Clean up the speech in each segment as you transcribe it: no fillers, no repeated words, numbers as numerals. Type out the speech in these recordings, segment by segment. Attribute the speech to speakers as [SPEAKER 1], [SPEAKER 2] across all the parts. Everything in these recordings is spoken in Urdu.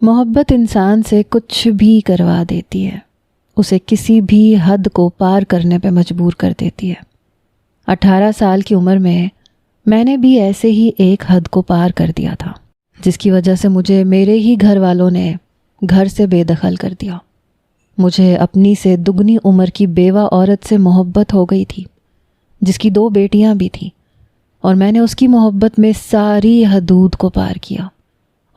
[SPEAKER 1] محبت انسان سے کچھ بھی کروا دیتی ہے، اسے کسی بھی حد کو پار کرنے پہ مجبور کر دیتی ہے۔ 18 سال کی عمر میں نے بھی ایسے ہی ایک حد کو پار کر دیا تھا، جس کی وجہ سے مجھے میرے ہی گھر والوں نے گھر سے بے دخل کر دیا۔ مجھے اپنی سے دگنی عمر کی بیوہ عورت سے محبت ہو گئی تھی، جس کی 2 بیٹیاں بھی تھیں، اور میں نے اس کی محبت میں ساری حدود کو پار کیا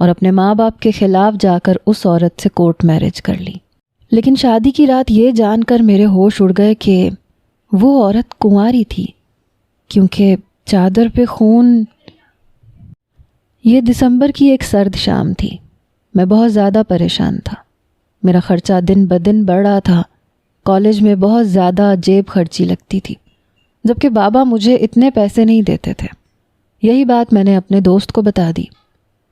[SPEAKER 1] اور اپنے ماں باپ کے خلاف جا کر اس عورت سے کورٹ میرج کر لی۔ لیکن شادی کی رات یہ جان کر میرے ہوش اڑ گئے کہ وہ عورت کنواری تھی، کیونکہ چادر پہ خون۔ یہ دسمبر کی ایک سرد شام تھی۔ میں بہت زیادہ پریشان تھا۔ میرا خرچہ دن بدن بڑھ رہا تھا۔ کالج میں بہت زیادہ جیب خرچی لگتی تھی، جبکہ بابا مجھے اتنے پیسے نہیں دیتے تھے۔ یہی بات میں نے اپنے دوست کو بتا دی۔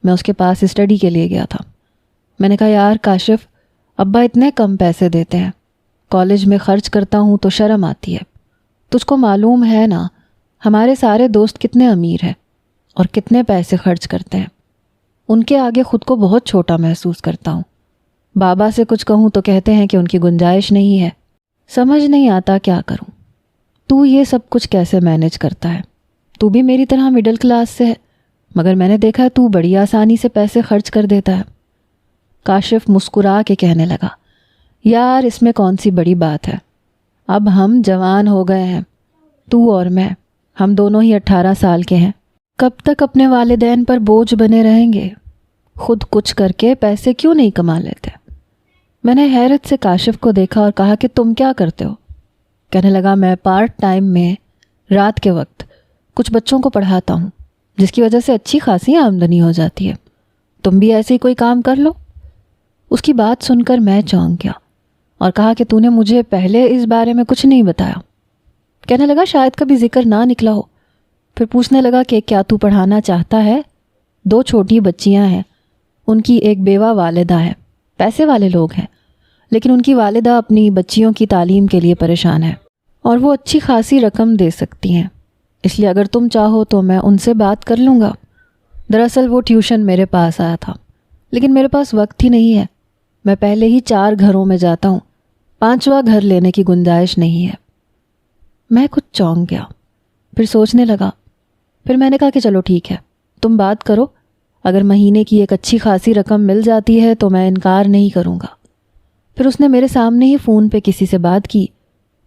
[SPEAKER 1] میں اس کے پاس اسٹڈی کے لیے گیا تھا۔ میں نے کہا، یار کاشف، ابا اتنے کم پیسے دیتے ہیں، کالج میں خرچ کرتا ہوں تو شرم آتی ہے۔ تجھ کو معلوم ہے نا ہمارے سارے دوست کتنے امیر ہیں اور کتنے پیسے خرچ کرتے ہیں۔ ان کے آگے خود کو بہت چھوٹا محسوس کرتا ہوں۔ بابا سے کچھ کہوں تو کہتے ہیں کہ ان کی گنجائش نہیں ہے۔ سمجھ نہیں آتا کیا کروں۔ تو یہ سب کچھ کیسے مینیج کرتا ہے؟ تو بھی میری طرح مڈل کلاس سے ہے، مگر میں نے دیکھا تو بڑی آسانی سے پیسے خرچ کر دیتا ہے۔ کاشف مسکرا کے کہنے لگا، یار اس میں کون سی بڑی بات ہے؟ اب ہم جوان ہو گئے ہیں، تو اور میں، ہم دونوں ہی 18 سال کے ہیں۔ کب تک اپنے والدین پر بوجھ بنے رہیں گے؟ خود کچھ کر کے پیسے کیوں نہیں کما لیتے؟ میں نے حیرت سے کاشف کو دیکھا اور کہا کہ تم کیا کرتے ہو؟ کہنے لگا، میں پارٹ ٹائم میں رات کے وقت کچھ بچوں کو پڑھاتا ہوں، جس کی وجہ سے اچھی خاصی آمدنی ہو جاتی ہے۔ تم بھی ایسے ہی کوئی کام کر لو۔ اس کی بات سن کر میں چونک گیا اور کہا کہ تو نے مجھے پہلے اس بارے میں کچھ نہیں بتایا۔ کہنے لگا، شاید کبھی ذکر نہ نکلا ہو۔ پھر پوچھنے لگا کہ کیا تو پڑھانا چاہتا ہے؟ 2 چھوٹی بچیاں ہیں، ان کی ایک بیوہ والدہ ہے، پیسے والے لوگ ہیں، لیکن ان کی والدہ اپنی بچیوں کی تعلیم کے لیے پریشان ہے اور وہ اچھی خاصی رقم دے سکتی ہیں، اس لیے اگر تم چاہو تو میں ان سے بات کر لوں گا۔ دراصل وہ ٹیوشن میرے پاس آیا تھا، لیکن میرے پاس وقت ہی نہیں ہے۔ میں پہلے ہی 4 گھروں میں جاتا ہوں، 5واں گھر لینے کی گنجائش نہیں ہے۔ میں کچھ چونک گیا، پھر سوچنے لگا۔ پھر میں نے کہا کہ چلو ٹھیک ہے، تم بات کرو، اگر مہینے کی ایک اچھی خاصی رقم مل جاتی ہے تو میں انکار نہیں کروں گا۔ پھر اس نے میرے سامنے ہی فون پہ کسی سے بات کی،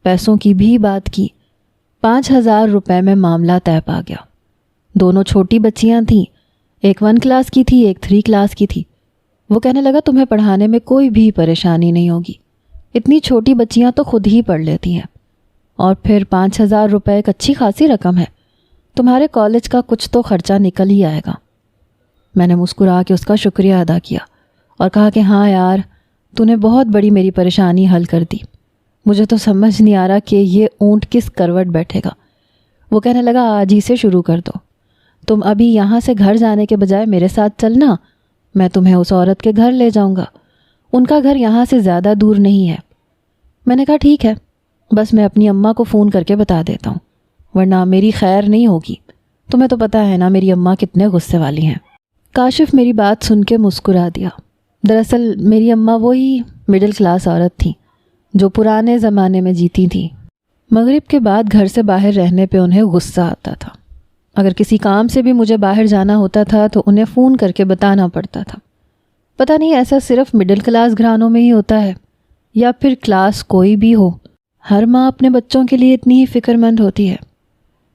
[SPEAKER 1] پیسوں کی بھی بات کی۔ 5000 روپے میں معاملہ طے پا گیا۔ دونوں چھوٹی بچیاں تھیں، ایک 1 کلاس کی تھی، ایک 3 کلاس کی تھی۔ وہ کہنے لگا، تمہیں پڑھانے میں کوئی بھی پریشانی نہیں ہوگی، اتنی چھوٹی بچیاں تو خود ہی پڑھ لیتی ہیں، اور پھر 5000 روپے ایک اچھی خاصی رقم ہے، تمہارے کالج کا کچھ تو خرچہ نکل ہی آئے گا۔ میں نے مسکرا کے اس کا شکریہ ادا کیا اور کہا کہ ہاں یار، تو نے بہت بڑی میری پریشانی حل کر دی۔ مجھے تو سمجھ نہیں آ رہا کہ یہ اونٹ کس کروٹ بیٹھے گا۔ وہ کہنے لگا، آج ہی سے شروع کر دو، تم ابھی یہاں سے گھر جانے کے بجائے میرے ساتھ چلنا، میں تمہیں اس عورت کے گھر لے جاؤں گا، ان کا گھر یہاں سے زیادہ دور نہیں ہے۔ میں نے کہا ٹھیک ہے، بس میں اپنی اماں کو فون کر کے بتا دیتا ہوں، ورنہ میری خیر نہیں ہوگی، تمہیں تو پتہ ہے نا میری اماں کتنے غصے والی ہیں۔ کاشف میری بات سن کے مسکرا دیا۔ دراصل میری اماں وہی مڈل کلاس عورت تھیں جو پرانے زمانے میں جیتی تھیں۔ مغرب کے بعد گھر سے باہر رہنے پہ انہیں غصہ آتا تھا۔ اگر کسی کام سے بھی مجھے باہر جانا ہوتا تھا تو انہیں فون کر کے بتانا پڑتا تھا۔ پتہ نہیں ایسا صرف مڈل کلاس گھرانوں میں ہی ہوتا ہے یا پھر کلاس کوئی بھی ہو، ہر ماں اپنے بچوں کے لیے اتنی ہی فکر مند ہوتی ہے۔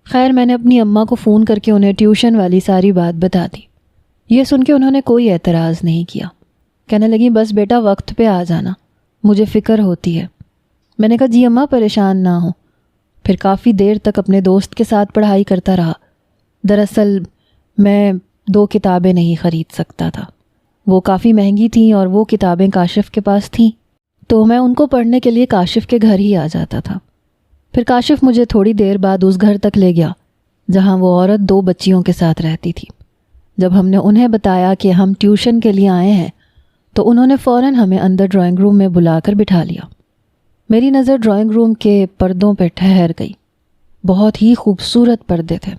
[SPEAKER 1] خیر، میں نے اپنی اماں کو فون کر کے انہیں ٹیوشن والی ساری بات بتا دی۔ یہ سن کے انہوں نے کوئی اعتراض نہیں کیا۔ کہنے لگی، بس بیٹا وقت پہ آ جانا، مجھے فکر ہوتی ہے۔ میں نے کہا، جی اماں پریشان نہ ہو۔ پھر کافی دیر تک اپنے دوست کے ساتھ پڑھائی کرتا رہا۔ دراصل میں 2 کتابیں نہیں خرید سکتا تھا، وہ کافی مہنگی تھیں اور وہ کتابیں کاشف کے پاس تھیں، تو میں ان کو پڑھنے کے لیے کاشف کے گھر ہی آ جاتا تھا۔ پھر کاشف مجھے تھوڑی دیر بعد اس گھر تک لے گیا جہاں وہ عورت 2 بچیوں کے ساتھ رہتی تھی۔ جب ہم نے انہیں بتایا کہ ہم ٹیوشن کے لیے آئے ہیں تو انہوں نے فوراً ہمیں اندر ڈرائنگ روم میں بلا کر بٹھا لیا۔ میری نظر ڈرائنگ روم کے پردوں پہ ٹھہر گئی۔ بہت ہی خوبصورت پردے تھے،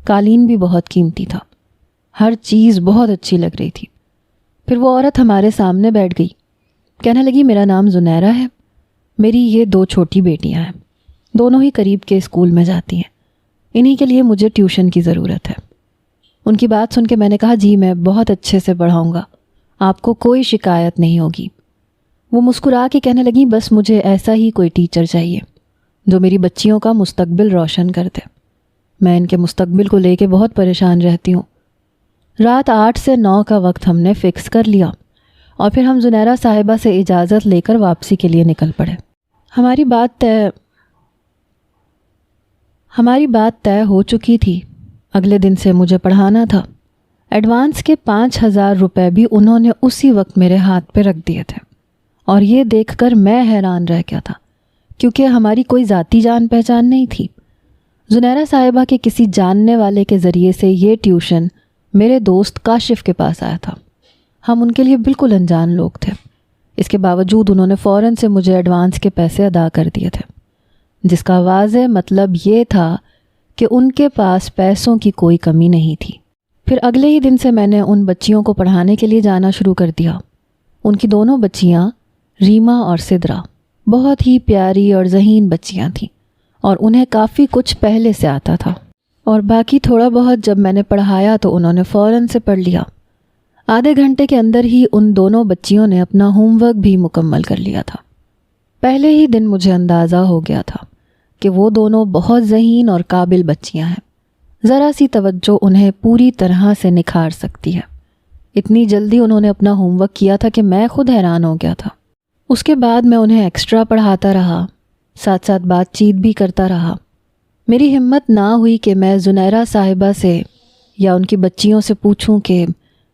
[SPEAKER 1] قالین بھی بہت قیمتی تھا، ہر چیز بہت اچھی لگ رہی تھی۔ پھر وہ عورت ہمارے سامنے بیٹھ گئی، کہنے لگی میرا نام زنیرہ ہے، میری یہ 2 چھوٹی بیٹیاں ہیں، دونوں ہی قریب کے اسکول میں جاتی ہیں، انہی کے لیے مجھے ٹیوشن کی ضرورت ہے۔ ان کی بات سن کے میں نے کہا جی میں بہت اچھے سے پڑھاؤں گا، آپ کو کوئی شکایت نہیں ہوگی۔ وہ مسکرا کے کہنے لگیں بس مجھے ایسا ہی کوئی ٹیچر چاہیے جو میری بچیوں کا مستقبل روشن کر دے، میں ان کے مستقبل کو لے کے بہت پریشان رہتی ہوں۔ رات 8 سے 9 کا وقت ہم نے فکس کر لیا اور پھر ہم زنیرہ صاحبہ سے اجازت لے کر واپسی کے لیے نکل پڑے۔ ہماری بات طے ہو چکی تھی، اگلے دن سے مجھے پڑھانا تھا۔ ایڈوانس کے 5,000 روپے بھی انہوں نے اسی وقت میرے ہاتھ پہ رکھ دیے تھے، اور یہ دیکھ کر میں حیران رہ گیا تھا کیونکہ ہماری کوئی ذاتی جان پہچان نہیں تھی۔ زنیرہ صاحبہ کے کسی جاننے والے کے ذریعے سے یہ ٹیوشن میرے دوست کاشف کے پاس آیا تھا، ہم ان کے لیے بالکل انجان لوگ تھے۔ اس کے باوجود انہوں نے فوراً سے مجھے ایڈوانس کے پیسے ادا کر دیے تھے، جس کا واضح مطلب یہ تھا کہ ان کے پاس پیسوں کی کوئی کمی نہیں تھی۔ پھر اگلے ہی دن سے میں نے ان بچیوں کو پڑھانے کے لیے جانا شروع کر دیا۔ ان کی دونوں بچیاں ریما اور سدرا بہت ہی پیاری اور ذہین بچیاں تھیں، اور انہیں کافی کچھ پہلے سے آتا تھا، اور باقی تھوڑا بہت جب میں نے پڑھایا تو انہوں نے فوراً سے پڑھ لیا۔ آدھے گھنٹے کے اندر ہی ان دونوں بچیوں نے اپنا ہوم ورک بھی مکمل کر لیا تھا۔ پہلے ہی دن مجھے اندازہ ہو گیا تھا کہ وہ دونوں بہت ذہین اور قابل بچیاں ہیں، ذرا سی توجہ انہیں پوری طرح سے نکھار سکتی ہے۔ اتنی جلدی انہوں نے اپنا ہوم ورک کیا تھا کہ میں خود حیران ہو گیا تھا۔ اس کے بعد میں انہیں ایکسٹرا پڑھاتا رہا، ساتھ ساتھ بات چیت بھی کرتا رہا۔ میری ہمت نہ ہوئی کہ میں زنیرہ صاحبہ سے یا ان کی بچیوں سے پوچھوں کہ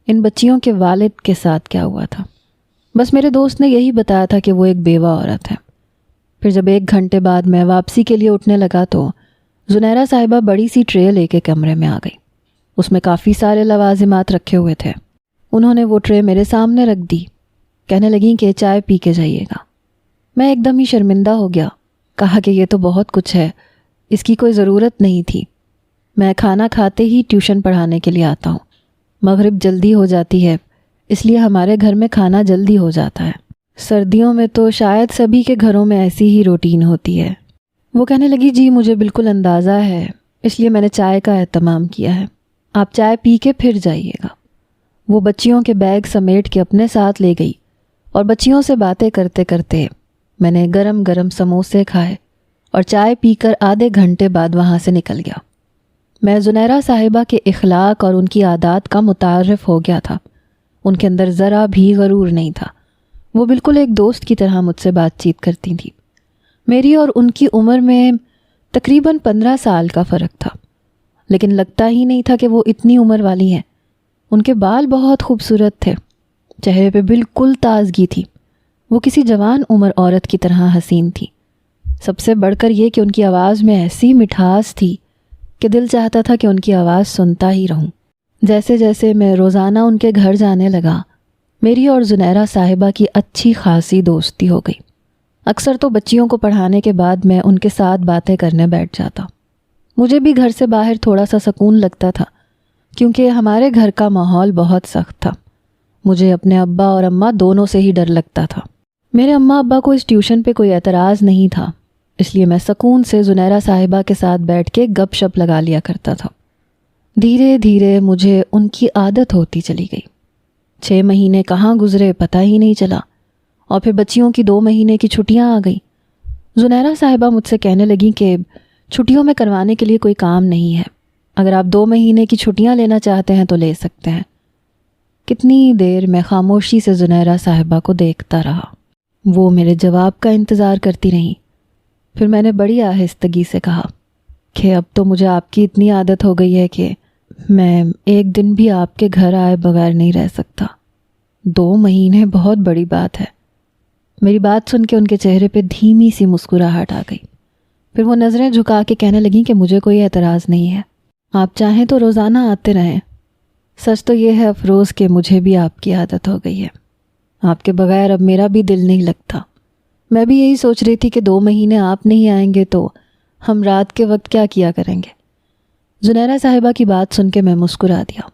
[SPEAKER 1] ان بچیوں کے والد کے ساتھ کیا ہوا تھا۔ بس میرے دوست نے یہی بتایا تھا کہ وہ ایک بیوہ عورت ہے۔ پھر جب 1 گھنٹے بعد میں واپسی کے لیے اٹھنے لگا تو زنیرہ صاحبہ بڑی سی ٹرے لے کے کمرے میں آ گئی۔ اس میں کافی سارے لوازمات رکھے ہوئے تھے۔ انہوں نے وہ ٹرے میرے سامنے رکھ دی، کہنے لگیں کہ چائے پی کے جائیے گا۔ میں ایک دم ہی شرمندہ ہو گیا، کہا کہ یہ تو بہت کچھ ہے، اس کی کوئی ضرورت نہیں تھی، میں کھانا کھاتے ہی ٹیوشن پڑھانے کے لیے آتا ہوں، مغرب جلدی ہو جاتی ہے اس لیے ہمارے گھر میں کھانا جلدی ہو جاتا ہے، سردیوں میں تو شاید سبھی کے گھروں میں ایسی ہی روٹین ہوتی ہے۔ وہ کہنے لگی جی مجھے بالکل اندازہ ہے، اس لیے میں نے چائے کا اہتمام کیا ہے، آپ چائے پی کے پھر جائیے گا۔ وہ بچیوں کے بیگ سمیٹ کے اپنے ساتھ لے گئی اور بچیوں سے باتیں کرتے کرتے میں نے گرم گرم سموسے کھائے اور چائے پی کر آدھے گھنٹے بعد وہاں سے نکل گیا۔ میں زنیرہ صاحبہ کے اخلاق اور ان کی عادات کا متعارف ہو گیا تھا۔ ان کے اندر ذرا بھی غرور نہیں تھا، وہ بالکل ایک دوست کی طرح مجھ سے بات چیت کرتی تھیں۔ میری اور ان کی عمر میں تقریباً 15 سال کا فرق تھا، لیکن لگتا ہی نہیں تھا کہ وہ اتنی عمر والی ہیں۔ ان کے بال بہت خوبصورت تھے، چہرے پہ بالکل تازگی تھی، وہ کسی جوان عمر عورت کی طرح حسین تھی۔ سب سے بڑھ کر یہ کہ ان کی آواز میں ایسی مٹھاس تھی کہ دل چاہتا تھا کہ ان کی آواز سنتا ہی رہوں۔ جیسے جیسے میں روزانہ ان کے گھر جانے لگا، میری اور زنیرہ صاحبہ کی اچھی خاصی دوستی ہو گئی۔ اکثر تو بچیوں کو پڑھانے کے بعد میں ان کے ساتھ باتیں کرنے بیٹھ جاتا۔ مجھے بھی گھر سے باہر تھوڑا سا سکون لگتا تھا، کیونکہ ہمارے گھر کا ماحول بہت سخت تھا۔ مجھے اپنے ابا اور اماں دونوں سے ہی ڈر لگتا تھا۔ میرے اماں ابا کو اس ٹیوشن پہ کوئی اعتراض نہیں تھا، اس لیے میں سکون سے زنیرہ صاحبہ کے ساتھ بیٹھ کے گپ شپ لگا لیا کرتا تھا۔ دھیرے دھیرے مجھے ان کی عادت ہوتی چلی گئی۔ 6 مہینے کہاں گزرے پتہ ہی نہیں چلا، اور پھر بچیوں کی 2 مہینے کی چھٹیاں آ گئیں۔ زنیرہ صاحبہ مجھ سے کہنے لگیں کہ چھٹیوں میں کروانے کے لیے کوئی کام نہیں ہے، اگر آپ 2 مہینے کی چھٹیاں لینا چاہتے ہیں تو لے سکتے ہیں۔ کتنی دیر میں خاموشی سے زنیرہ صاحبہ کو دیکھتا رہا، وہ میرے جواب کا انتظار کرتی رہیں۔ پھر میں نے بڑی آہستگی سے کہا کہ اب تو مجھے آپ کی اتنی عادت ہو گئی ہے کہ میں ایک دن بھی آپ کے گھر آئے بغیر نہیں رہ سکتا۔ 2 مہینے بہت بڑی بات ہے۔ میری بات سن کے ان کے چہرے پہ دھیمی سی مسکراہٹ آ گئی۔ پھر وہ نظریں جھکا کے کہنے لگیں کہ مجھے کوئی اعتراض نہیں ہے، آپ چاہیں تو روزانہ آتے رہیں۔ سچ تو یہ ہے افروز کہ مجھے بھی آپ کی عادت ہو گئی ہے، آپ کے بغیر اب میرا بھی دل نہیں لگتا۔ میں بھی یہی سوچ رہی تھی کہ 2 مہینے آپ نہیں آئیں گے تو ہم رات کے وقت کیا کیا کریں گے۔ زنیرہ صاحبہ کی بات سن کے میں مسکرا دیا۔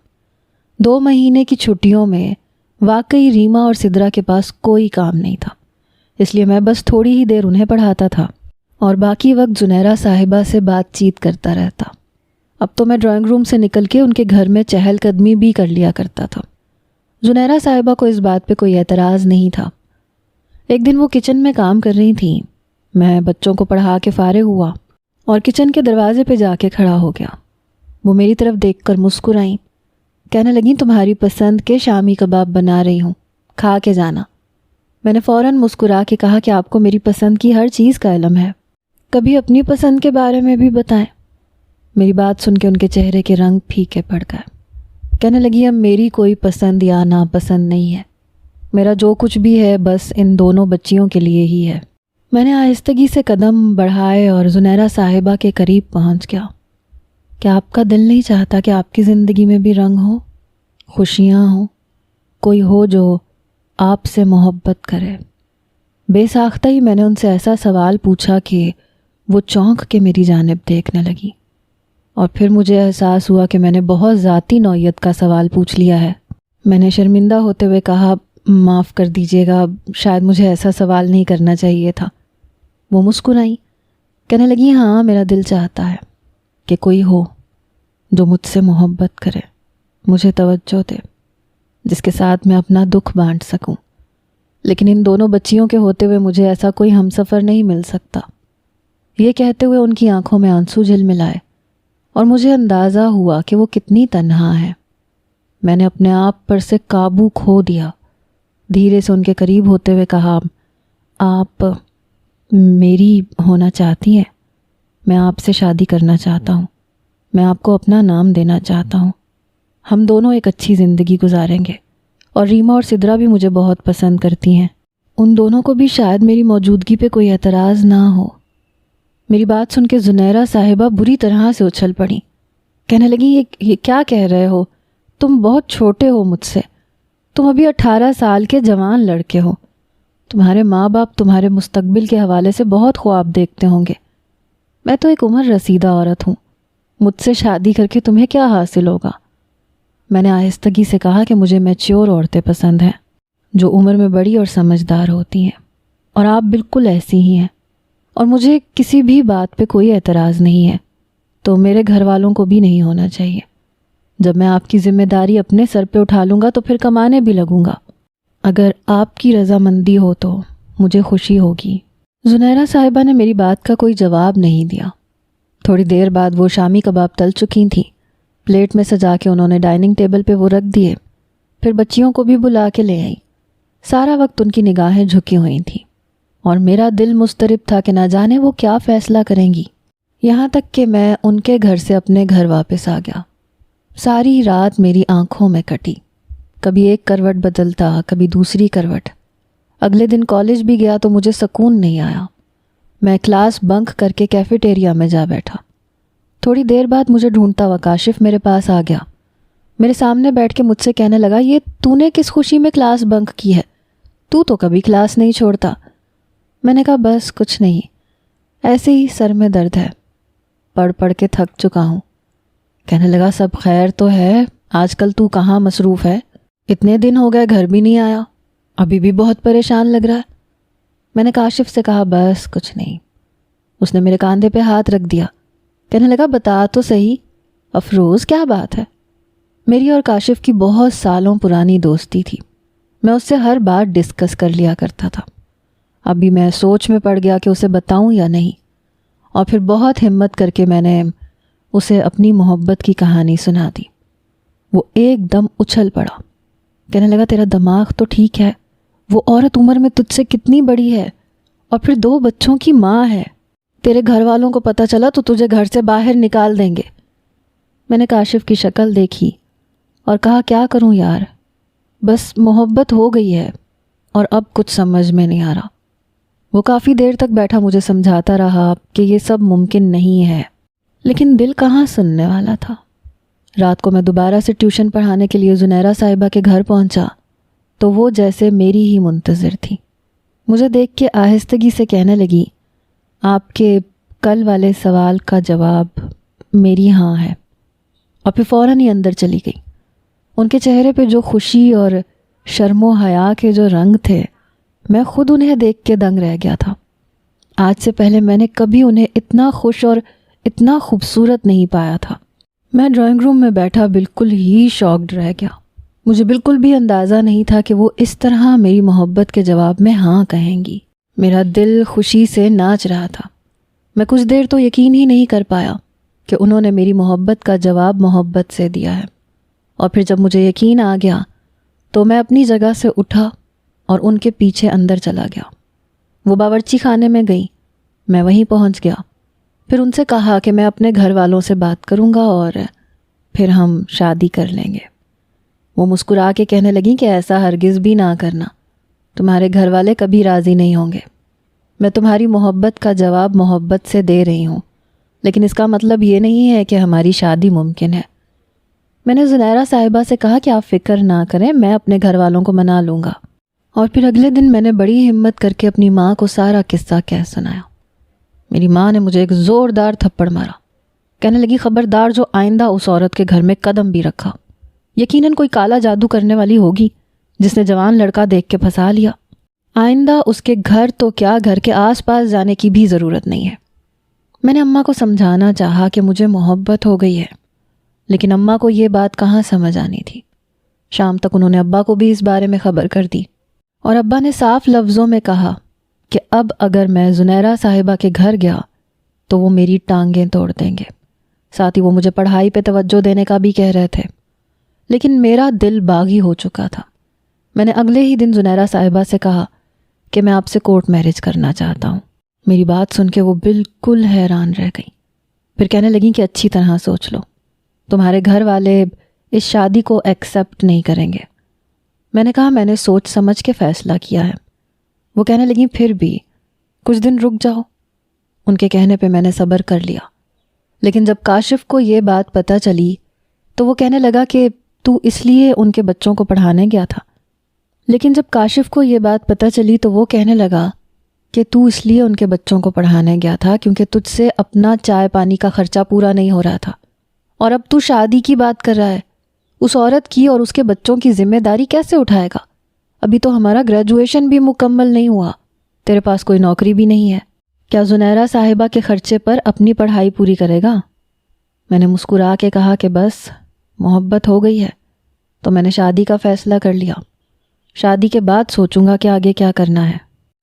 [SPEAKER 1] 2 مہینے کی چھٹیوں میں واقعی ریما اور سدرا کے پاس کوئی کام نہیں تھا، اس لیے میں بس تھوڑی ہی دیر انہیں پڑھاتا تھا اور باقی وقت زنیرہ صاحبہ سے بات چیت کرتا رہتا۔ اب تو میں ڈرائنگ روم سے نکل کے ان کے گھر میں چہل قدمی بھی کر لیا کرتا تھا۔ زنیرہ صاحبہ کو اس بات پہ کوئی اعتراض نہیں تھا۔ ایک دن وہ کچن میں کام کر رہی تھیں، میں بچوں کو پڑھا کے فارغ ہوا اور کچن کے دروازے پہ جا کے کھڑا ہو گیا۔ وہ میری طرف دیکھ کر مسکرائیں، کہنے لگیں تمہاری پسند کے شامی کباب بنا رہی ہوں، کھا کے جانا۔ میں نے فوراً مسکرا کے کہا کہ آپ کو میری پسند کی ہر چیز کا علم ہے، کبھی اپنی پسند کے بارے میں بھی بتائیں۔ میری بات سن کے ان کے چہرے کے رنگ پھیکے پڑ گئے۔ کہنے لگی اب میری کوئی پسند یا ناپسند نہیں ہے، میرا جو کچھ بھی ہے بس ان دونوں بچیوں کے لیے ہی ہے۔ میں نے آہستگی سے قدم بڑھائے اور زنیرہ صاحبہ کے قریب پہنچ گیا۔ کیا آپ کا دل نہیں چاہتا کہ آپ کی زندگی میں بھی رنگ ہو، خوشیاں ہوں، کوئی ہو جو آپ سے محبت کرے؟ بے ساختہ ہی میں نے ان سے ایسا سوال پوچھا کہ وہ چونک کے میری جانب دیکھنے لگی، اور پھر مجھے احساس ہوا کہ میں نے بہت ذاتی نوعیت کا سوال پوچھ لیا ہے۔ میں نے شرمندہ ہوتے ہوئے کہا معاف کر دیجیے گا، شاید مجھے ایسا سوال نہیں کرنا چاہیے تھا۔ وہ مسکرائیں، کہنے لگی ہاں میرا دل چاہتا ہے کہ کوئی ہو جو مجھ سے محبت کرے، مجھے توجہ دے، جس کے ساتھ میں اپنا دکھ بانٹ سکوں، لیکن ان دونوں بچیوں کے ہوتے ہوئے مجھے ایسا کوئی ہمسفر نہیں مل سکتا۔ یہ کہتے ہوئے ان کی آنکھوں میں آنسو جھلملائے اور مجھے اندازہ ہوا کہ وہ کتنی تنہا ہے۔ میں نے اپنے آپ پر سے قابو کھو دیا، دھیرے سے ان کے قریب ہوتے ہوئے کہا آپ میری ہونا چاہتی ہیں؟ میں آپ سے شادی کرنا چاہتا ہوں، میں آپ کو اپنا نام دینا چاہتا ہوں، ہم دونوں ایک اچھی زندگی گزاریں گے، اور ریما اور سدرا بھی مجھے بہت پسند کرتی ہیں، ان دونوں کو بھی شاید میری موجودگی پہ کوئی اعتراض نہ ہو۔ میری بات سن کے زنیرہ صاحبہ بری طرح سے اچھل پڑی، کہنے لگی یہ کیا کہہ رہے ہو؟ تم بہت چھوٹے ہو مجھ سے، تم ابھی 18 سال کے جوان لڑکے ہو، تمہارے ماں باپ تمہارے مستقبل کے حوالے سے بہت خواب دیکھتے ہوں گے، میں تو ایک عمر رسیدہ عورت ہوں، مجھ سے شادی کر کے تمہیں کیا حاصل ہوگا؟ میں نے آہستگی سے کہا کہ مجھے میچیور عورتیں پسند ہیں، جو عمر میں بڑی اور سمجھدار ہوتی ہیں، اور آپ بالکل ایسی ہی ہیں، اور مجھے کسی بھی بات پہ کوئی اعتراض نہیں ہے، تو میرے گھر والوں کو بھی نہیں ہونا چاہیے۔ جب میں آپ کی ذمہ داری اپنے سر پہ اٹھا لوں گا تو پھر کمانے بھی لگوں گا، اگر آپ کی رضامندی ہو تو مجھے خوشی ہوگی۔ زنیرہ صاحبہ نے میری بات کا کوئی جواب نہیں دیا۔ تھوڑی دیر بعد وہ شامی کباب تل چکی تھیں، پلیٹ میں سجا کے انہوں نے ڈائننگ ٹیبل پہ وہ رکھ دیے، پھر بچیوں کو بھی بلا کے لے آئی۔ سارا وقت ان کی نگاہیں جھکی ہوئی تھیں اور میرا دل مضطرب تھا کہ نہ جانے وہ کیا فیصلہ کریں گی، یہاں تک کہ میں ان کے گھر سے اپنے گھر واپس آ گیا۔ ساری رات میری آنکھوں میں کٹی، کبھی ایک کروٹ بدلتا، کبھی دوسری کروٹ۔ اگلے دن کالج بھی گیا تو مجھے سکون نہیں آیا۔ میں کلاس بنک کر کے کیفیٹیریا میں جا بیٹھا۔ تھوڑی دیر بعد مجھے ڈھونڈتا ہوا کاشف میرے پاس آ گیا، میرے سامنے بیٹھ کے مجھ سے کہنے لگا یہ تو نے کس خوشی میں کلاس بنک کی ہے؟ تو کبھی کلاس نہیں چھوڑتا۔ میں نے کہا بس کچھ نہیں، ایسے ہی سر میں درد ہے، پڑھ پڑھ کے تھک چکا ہوں۔ کہنے لگا سب خیر تو ہے، آج کل تو کہاں مصروف ہے؟ اتنے دن ہو گئے گھر بھی نہیں آیا، ابھی بھی بہت پریشان لگ رہا ہے۔ میں نے کاشف سے کہا بس کچھ نہیں۔ اس نے میرے کاندھے پہ ہاتھ رکھ دیا، کہنے لگا بتا تو صحیح افروز کیا بات ہے؟ میری اور کاشف کی بہت سالوں پرانی دوستی تھی، میں اس سے ہر بات ڈسکس کر لیا کرتا تھا۔ ابھی میں سوچ میں پڑ گیا کہ اسے بتاؤں یا نہیں، اور پھر بہت ہمت کر کے میں نے اسے اپنی محبت کی کہانی سنا دی۔ وہ ایک دم اچھل پڑا، کہنے لگا تیرا دماغ تو ٹھیک ہے، وہ عورت عمر میں تجھ سے کتنی بڑی ہے، اور پھر 2 بچوں کی ماں ہے، تیرے گھر والوں کو پتہ چلا تو تجھے گھر سے باہر نکال دیں گے۔ میں نے کاشف کی شکل دیکھی اور کہا کیا کروں یار، بس محبت ہو گئی ہے اور اب کچھ سمجھ میں نہیں آ رہا۔ وہ کافی دیر تک بیٹھا مجھے سمجھاتا رہا کہ یہ سب ممکن نہیں ہے، لیکن دل کہاں سننے والا تھا۔ رات کو میں دوبارہ سے ٹیوشن پڑھانے کے لیے زنیرہ صاحبہ کے گھر پہنچا تو وہ جیسے میری ہی منتظر تھی۔ مجھے دیکھ کے آہستگی سے کہنے لگی آپ کے کل والے سوال کا جواب میری ہاں ہے، اور پھر فوراً ہی اندر چلی گئی۔ ان کے چہرے پہ جو خوشی اور شرم و حیا کے جو رنگ تھے، میں خود انہیں دیکھ کے دنگ رہ گیا تھا۔ آج سے پہلے میں نے کبھی انہیں اتنا خوش اور اتنا خوبصورت نہیں پایا تھا۔ میں ڈرائنگ روم میں بیٹھا بالکل ہی شاکڈ رہ گیا۔ مجھے بالکل بھی اندازہ نہیں تھا کہ وہ اس طرح میری محبت کے جواب میں ہاں کہیں گی۔ میرا دل خوشی سے ناچ رہا تھا۔ میں کچھ دیر تو یقین ہی نہیں کر پایا کہ انہوں نے میری محبت کا جواب محبت سے دیا ہے، اور پھر جب مجھے یقین آ گیا تو میں اپنی جگہ سے اٹھا اور ان کے پیچھے اندر چلا گیا۔ وہ باورچی خانے میں گئی، میں وہیں پہنچ گیا۔ پھر ان سے کہا کہ میں اپنے گھر والوں سے بات کروں گا اور پھر ہم شادی کر لیں گے۔ وہ مسکرا کے کہنے لگیں کہ ایسا ہرگز بھی نہ کرنا، تمہارے گھر والے کبھی راضی نہیں ہوں گے۔ میں تمہاری محبت کا جواب محبت سے دے رہی ہوں، لیکن اس کا مطلب یہ نہیں ہے کہ ہماری شادی ممکن ہے۔ میں نے زنیرہ صاحبہ سے کہا کہ آپ فکر نہ کریں، میں اپنے گھر والوں کو منا لوں گا۔ اور پھر اگلے دن میں نے بڑی ہمت کر کے اپنی ماں کو سارا قصہ کہہ سنایا۔ میری ماں نے مجھے ایک زوردار تھپڑ مارا، کہنے لگی خبردار جو آئندہ اس عورت کے گھر میں قدم بھی رکھا، یقیناً کوئی کالا جادو کرنے والی ہوگی جس نے جوان لڑکا دیکھ کے پھنسا لیا۔ آئندہ اس کے گھر تو کیا گھر کے آس پاس جانے کی بھی ضرورت نہیں ہے۔ میں نے اماں کو سمجھانا چاہا کہ مجھے محبت ہو گئی ہے، لیکن اماں کو یہ بات کہاں سمجھ آنی تھی۔ شام تک انہوں نے ابا کو بھی اس بارے میں خبر کر دی، اور ابا نے صاف لفظوں میں کہا کہ اب اگر میں زنیرہ صاحبہ کے گھر گیا تو وہ میری ٹانگیں توڑ دیں گے۔ ساتھ ہی وہ مجھے پڑھائی پہ توجہ دینے کا بھی کہہ رہے تھے، لیکن میرا دل باغی ہو چکا تھا۔ میں نے اگلے ہی دن زنیرہ صاحبہ سے کہا کہ میں آپ سے کورٹ میرج کرنا چاہتا ہوں۔ میری بات سن کے وہ بالکل حیران رہ گئی، پھر کہنے لگیں کہ اچھی طرح سوچ لو، تمہارے گھر والے اس شادی کو ایکسیپٹ نہیں کریں گے۔ میں نے کہا میں نے سوچ سمجھ کے فیصلہ کیا ہے۔ وہ کہنے لگیں پھر بھی کچھ دن رک جاؤ۔ ان کے کہنے پہ میں نے صبر کر لیا، لیکن جب کاشف کو یہ بات پتہ چلی تو وہ کہنے لگا کہ تو اس لیے ان کے بچوں کو پڑھانے گیا تھا۔ لیکن جب کاشف کو یہ بات پتہ چلی تو وہ کہنے لگا کہ تو اس لیے ان کے بچوں کو پڑھانے گیا تھا کیونکہ تجھ سے اپنا چائے پانی کا خرچہ پورا نہیں ہو رہا تھا، اور اب تو شادی کی بات کر رہا ہے۔ اس عورت کی اور اس کے بچوں کی ذمہ داری کیسے اٹھائے گا؟ ابھی تو ہمارا گریجویشن بھی مکمل نہیں ہوا، تیرے پاس کوئی نوکری بھی نہیں ہے، کیا زنیرہ صاحبہ کے خرچے پر اپنی پڑھائی پوری کرے گا؟ میں نے مسکرا کے کہا کہ بس محبت ہو گئی ہے تو میں نے شادی کا فیصلہ کر لیا۔ شادی کے بعد سوچوں گا کہ آگے کیا کرنا ہے۔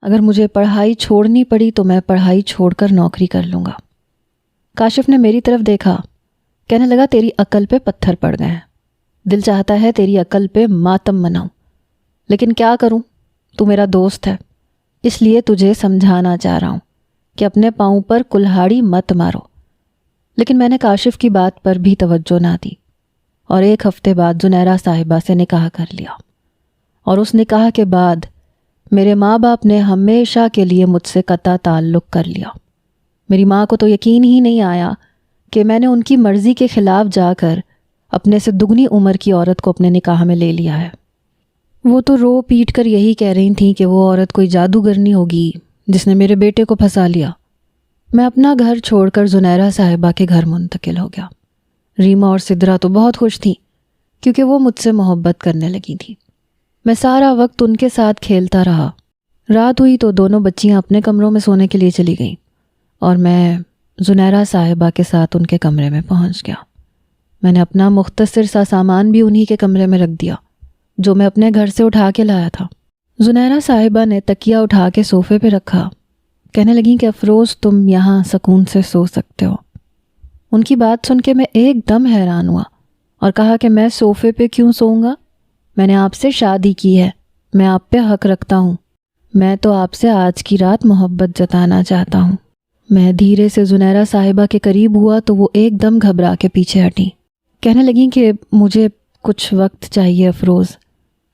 [SPEAKER 1] اگر مجھے پڑھائی چھوڑنی پڑی تو میں پڑھائی چھوڑ کر نوکری کر لوں گا۔ کاشف نے میری طرف دیکھا، کہنے لگا تیری عقل پہ پتھر پڑ گئے ہیں، دل چاہتا ہے تیری عقل پہ ماتم مناؤں، لیکن کیا کروں، تو میرا دوست ہے، اس لیے تجھے سمجھانا چاہ رہا ہوں کہ اپنے پاؤں پر کلہاڑی مت مارو۔ لیکن میں نے کاشف کی بات پر بھی توجہ نہ دی، اور 1 ہفتے بعد زنیرہ صاحبہ سے نکاح کر لیا، اور اس نکاح کے بعد میرے ماں باپ نے ہمیشہ کے لیے مجھ سے قطع تعلق کر لیا۔ میری ماں کو تو یقین ہی نہیں آیا کہ میں نے ان کی مرضی کے خلاف جا کر اپنے سے دگنی عمر کی عورت کو اپنے نکاح میں لے لیا ہے۔ وہ تو رو پیٹ کر یہی کہہ رہی تھیں کہ وہ عورت کوئی جادوگرنی ہوگی جس نے میرے بیٹے کو پھنسا لیا۔ میں اپنا گھر چھوڑ کر زنیرہ صاحبہ کے گھر منتقل ہو گیا۔ ریما اور سدرا تو بہت خوش تھیں کیونکہ وہ مجھ سے محبت کرنے لگی تھیں۔ میں سارا وقت ان کے ساتھ کھیلتا رہا۔ رات ہوئی تو دونوں بچیاں اپنے کمروں میں سونے کے لیے چلی گئیں، اور میں زنیرہ صاحبہ کے ساتھ ان کے کمرے میں پہنچ گیا۔ میں نے اپنا مختصر سا سامان بھی انہی کے کمرے میں رکھ دیا جو میں اپنے گھر سے اٹھا کے لایا تھا۔ زنیرہ صاحبہ نے تکیہ اٹھا کے صوفے پہ رکھا، کہنے لگیں کہ افروز تم یہاں سکون سے سو سکتے ہو۔ ان کی بات سن کے میں ایک دم حیران ہوا اور کہا کہ میں صوفے پہ کیوں سوؤں گا؟ میں نے آپ سے شادی کی ہے، میں آپ پہ حق رکھتا ہوں، میں تو آپ سے آج کی رات محبت جتانا چاہتا ہوں۔ میں دھیرے سے زنیرہ صاحبہ کے قریب ہوا تو وہ ایک دم گھبرا کے پیچھے ہٹیں، کہنے لگیں کہ مجھے کچھ وقت چاہیے افروز،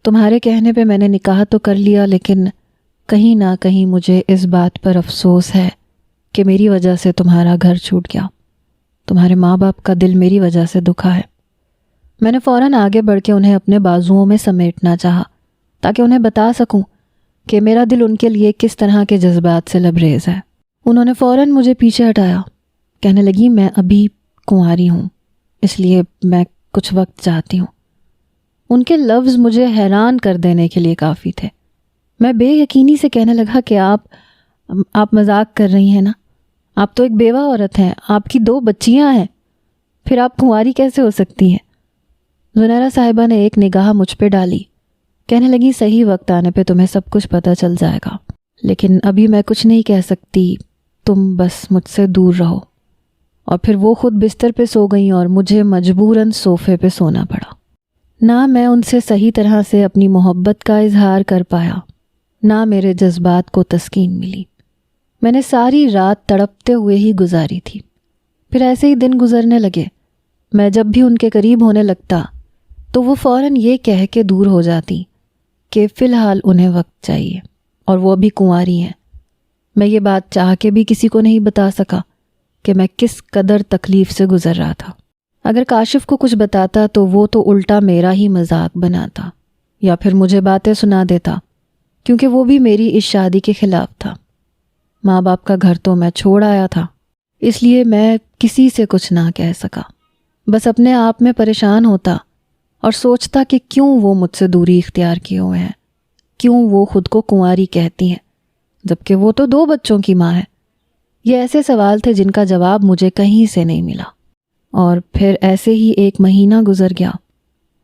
[SPEAKER 1] تمہارے کہنے پہ میں نے نکاح تو کر لیا، لیکن کہیں نہ کہیں مجھے اس بات پر افسوس ہے کہ میری وجہ سے تمہارا گھر چھوٹ گیا، تمہارے ماں باپ کا دل میری وجہ سے دکھا ہے۔ میں نے فوراً آگے بڑھ کے انہیں اپنے بازوؤں میں سمیٹنا چاہا تاکہ انہیں بتا سکوں کہ میرا دل ان کے لیے کس طرح کے جذبات سے لبریز ہے۔ انہوں نے فوراً مجھے پیچھے ہٹایا، کہنے لگی میں ابھی کنواری ہوں، اس لیے میں کچھ وقت چاہتی ہوں۔ ان کے لفظ مجھے حیران کر دینے کے لیے کافی تھے۔ میں بے یقینی سے کہنے لگا کہ آپ مذاق کر رہی ہیں نا؟ آپ تو ایک بیوہ عورت ہیں، آپ کی 2 بچیاں ہیں، پھر آپ کنواری کیسے ہو سکتی ہیں؟ زنیرہ صاحبہ نے ایک نگاہ مجھ پہ ڈالی، کہنے لگی صحیح وقت آنے پہ تمہیں سب کچھ پتہ چل جائے گا، لیکن ابھی میں کچھ نہیں کہہ سکتی، تم بس مجھ سے دور رہو۔ اور پھر وہ خود بستر پہ سو گئیں اور مجھے مجبوراً صوفے پہ سونا پڑا۔ نہ میں ان سے صحیح طرح سے اپنی محبت کا اظہار کر پایا، نہ میرے جذبات کو تسکین ملی۔ میں نے ساری رات تڑپتے ہوئے ہی گزاری تھی۔ پھر ایسے ہی دن گزرنے لگے۔ میں جب بھی ان کے قریب ہونے لگتا تو وہ فوراً یہ کہہ کے دور ہو جاتی کہ فی الحال انہیں وقت چاہیے اور وہ ابھی کنواری ہیں۔ میں یہ بات چاہ کے بھی کسی کو نہیں بتا سکا کہ میں کس قدر تکلیف سے گزر رہا تھا۔ اگر کاشف کو کچھ بتاتا تو وہ تو الٹا میرا ہی مذاق بناتا یا پھر مجھے باتیں سنا دیتا، کیونکہ وہ بھی میری اس شادی کے خلاف تھا۔ ماں باپ کا گھر تو میں چھوڑ آیا تھا، اس لیے میں کسی سے کچھ نہ کہہ سکا، بس اپنے آپ میں پریشان ہوتا اور سوچتا کہ کیوں وہ مجھ سے دوری اختیار کیے ہوئے ہیں، کیوں وہ خود کو کنواری کہتی ہیں جبکہ وہ تو 2 بچوں کی ماں ہے۔ یہ ایسے سوال تھے جن کا جواب مجھے کہیں سے نہیں ملا۔ اور پھر ایسے ہی 1 مہینہ گزر گیا،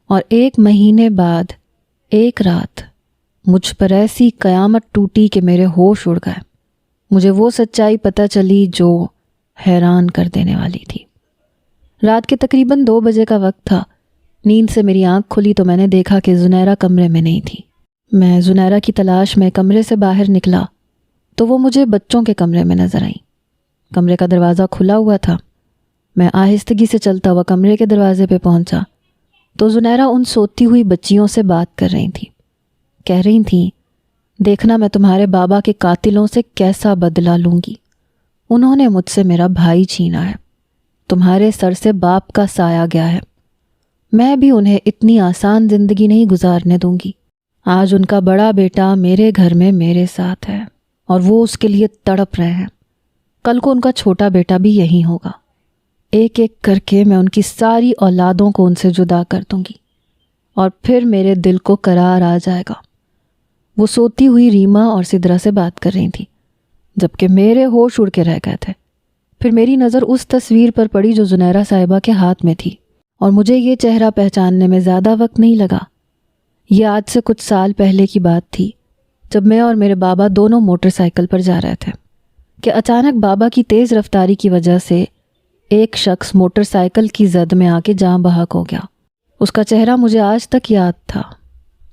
[SPEAKER 1] اور 1 مہینے بعد ایک رات مجھ پر ایسی قیامت ٹوٹی کہ میرے ہوش اڑ گئے۔ مجھے وہ سچائی پتہ چلی جو حیران کر دینے والی تھی۔ رات کے تقریباً 2 بجے کا وقت تھا۔ نیند سے میری آنکھ کھلی تو میں نے دیکھا کہ زنیرہ کمرے میں نہیں تھی۔ میں زنیرہ کی تلاش میں کمرے سے باہر نکلا تو وہ مجھے بچوں کے کمرے میں نظر آئیں۔ کمرے کا دروازہ کھلا ہوا تھا۔ میں آہستگی سے چلتا ہوا کمرے کے دروازے پہ پہنچا تو زنیرہ ان سوتی ہوئی بچیوں سے بات کر رہی تھی۔ کہہ رہی تھیں، دیکھنا میں تمہارے بابا کے قاتلوں سے کیسا بدلہ لوں گی۔ انہوں نے مجھ سے میرا بھائی چھینا ہے، تمہارے سر سے باپ کا سایہ گیا ہے، میں بھی انہیں اتنی آسان زندگی نہیں گزارنے دوں گی۔ آج ان کا بڑا بیٹا میرے گھر میں میرے ساتھ ہے اور وہ اس کے لیے تڑپ رہے ہیں، کل کو ان کا چھوٹا بیٹا بھی یہی ہوگا۔ ایک ایک کر کے میں ان کی ساری اولادوں کو ان سے جدا کر دوں گی اور پھر میرے دل کو قرار آ جائے گا۔ وہ سوتی ہوئی ریما اور سدرا سے بات کر رہی تھی جبکہ میرے ہوش اڑ کے رہ گئے تھے۔ پھر میری نظر اس تصویر پر پڑی جو زنیرہ صاحبہ کے ہاتھ میں تھی، اور مجھے یہ چہرہ پہچاننے میں زیادہ وقت نہیں لگا۔ یہ آج سے کچھ سال پہلے کی بات تھی، جب میں اور میرے بابا دونوں موٹر سائیکل پر جا رہے تھے کہ اچانک بابا کی تیز رفتاری کی وجہ سے ایک شخص موٹر سائیکل کی زد میں آ کے جاں بحق ہو گیا۔ اس کا چہرہ مجھے آج تک یاد تھا۔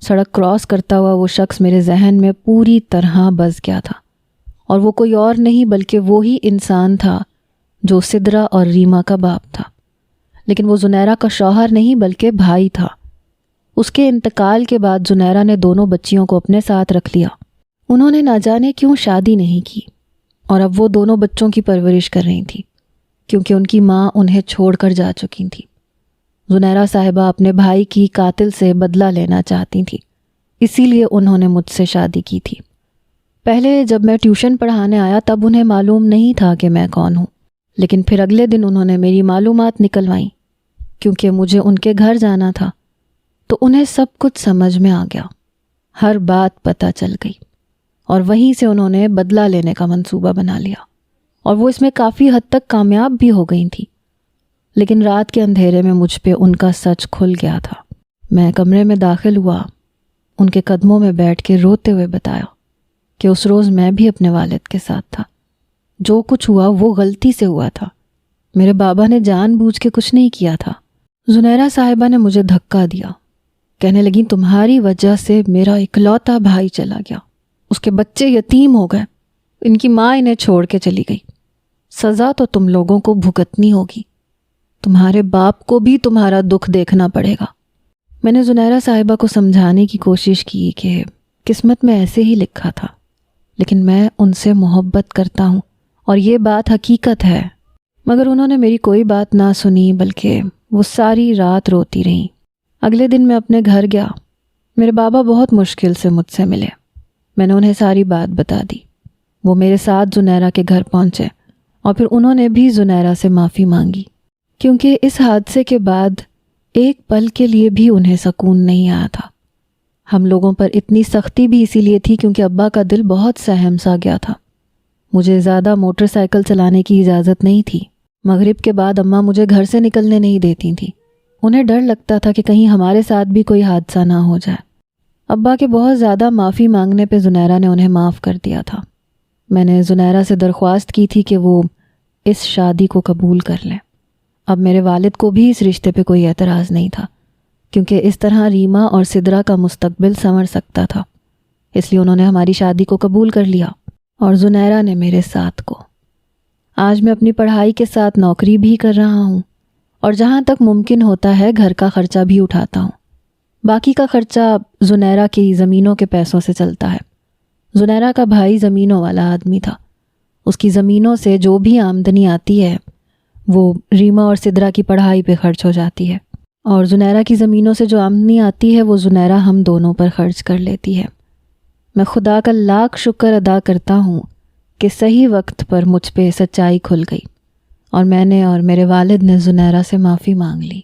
[SPEAKER 1] سڑک کراس کرتا ہوا وہ شخص میرے ذہن میں پوری طرح بس گیا تھا، اور وہ کوئی اور نہیں بلکہ وہی انسان تھا جو سدرا اور ریما کا باپ تھا، لیکن وہ زنیرہ کا شوہر نہیں بلکہ بھائی تھا۔ اس کے انتقال کے بعد زنیرہ نے دونوں بچیوں کو اپنے ساتھ رکھ لیا۔ انہوں نے نہ جانے کیوں شادی نہیں کی، اور اب وہ دونوں بچوں کی پرورش کر رہی تھی کیونکہ ان کی ماں انہیں چھوڑ کر جا چکی تھی۔ زنیرہ صاحبہ اپنے بھائی کی قاتل سے بدلہ لینا چاہتی تھی، اسی لیے انہوں نے مجھ سے شادی کی تھی۔ پہلے جب میں ٹیوشن پڑھانے آیا تب انہیں معلوم نہیں تھا کہ میں کون ہوں، لیکن پھر اگلے دن انہوں نے میری معلومات نکلوائیں۔ کیونکہ مجھے ان کے گھر جانا تھا تو انہیں سب کچھ سمجھ میں آ گیا، ہر بات پتہ چل گئی، اور وہیں سے انہوں نے بدلہ لینے کا منصوبہ بنا لیا، اور وہ اس میں کافی حد تک کامیاب بھی ہو گئی تھی۔ لیکن رات کے اندھیرے میں مجھ پہ ان کا سچ کھل گیا تھا۔ میں کمرے میں داخل ہوا، ان کے قدموں میں بیٹھ کے روتے ہوئے بتایا کہ اس روز میں بھی اپنے والد کے ساتھ تھا، جو کچھ ہوا وہ غلطی سے ہوا تھا، میرے بابا نے جان بوجھ کے کچھ نہیں کیا تھا۔ زنیرہ صاحبہ نے مجھے دھکا دیا، کہنے لگیں تمہاری وجہ سے میرا اکلوتا بھائی چلا گیا، اس کے بچے یتیم ہو گئے، ان کی ماں انہیں چھوڑ کے چلی گئی، سزا تو تم لوگوں کو بھگتنی ہوگی، تمہارے باپ کو بھی تمہارا دکھ دیکھنا پڑے گا۔ میں نے زنیرہ صاحبہ کو سمجھانے کی کوشش کی کہ قسمت میں ایسے ہی لکھا تھا، لیکن میں ان سے محبت کرتا ہوں اور یہ بات حقیقت ہے، مگر انہوں نے میری کوئی بات نہ سنی بلکہ وہ ساری رات روتی رہیں۔ اگلے دن میں اپنے گھر گیا، میرے بابا بہت مشکل سے مجھ سے ملے، میں نے انہیں ساری بات بتا دی۔ وہ میرے ساتھ زنیرہ کے گھر پہنچے اور پھر انہوں نے بھی زنیرہ سے معافی مانگی، کیونکہ اس حادثے کے بعد ایک پل کے لیے بھی انہیں سکون نہیں آیا تھا۔ ہم لوگوں پر اتنی سختی بھی اسی لیے تھی کیونکہ ابا کا دل بہت سہم سا گیا تھا۔ مجھے زیادہ موٹر سائیکل چلانے کی اجازت نہیں تھی۔ مغرب کے بعد اماں مجھے گھر سے نکلنے نہیں دیتی تھیں۔ انہیں ڈر لگتا تھا کہ کہیں ہمارے ساتھ بھی کوئی حادثہ نہ ہو جائے۔ ابا کے بہت زیادہ معافی مانگنے پہ زنیرہ نے انہیں معاف کر دیا تھا۔ میں نے زنیرہ سے درخواست کی تھی کہ وہ اس شادی کو قبول کر لیں۔ اب میرے والد کو بھی اس رشتے پہ کوئی اعتراض نہیں تھا، کیونکہ اس طرح ریما اور سدرا کا مستقبل سنور سکتا تھا۔ اس لیے انہوں نے ہماری شادی کو قبول کر لیا اور زنیرہ نے میرے ساتھ کو۔ آج میں اپنی پڑھائی کے ساتھ نوکری بھی کر رہا ہوں اور جہاں تک ممکن ہوتا ہے گھر کا خرچہ بھی اٹھاتا ہوں۔ باقی کا خرچہ زنیرہ کی زمینوں کے پیسوں سے چلتا ہے۔ زنیرہ کا بھائی زمینوں والا آدمی تھا۔ اس کی زمینوں سے جو بھی آمدنی آتی ہے وہ ریما اور سدرا کی پڑھائی پہ خرچ ہو جاتی ہے، اور زنیرہ کی زمینوں سے جو آمدنی آتی ہے وہ زنیرہ ہم دونوں پر خرچ کر لیتی ہے۔ میں خدا کا لاکھ شکر ادا کرتا ہوں کہ صحیح وقت پر مجھ پہ سچائی کھل گئی اور میں نے اور میرے والد نے زنیرہ سے معافی مانگ لی۔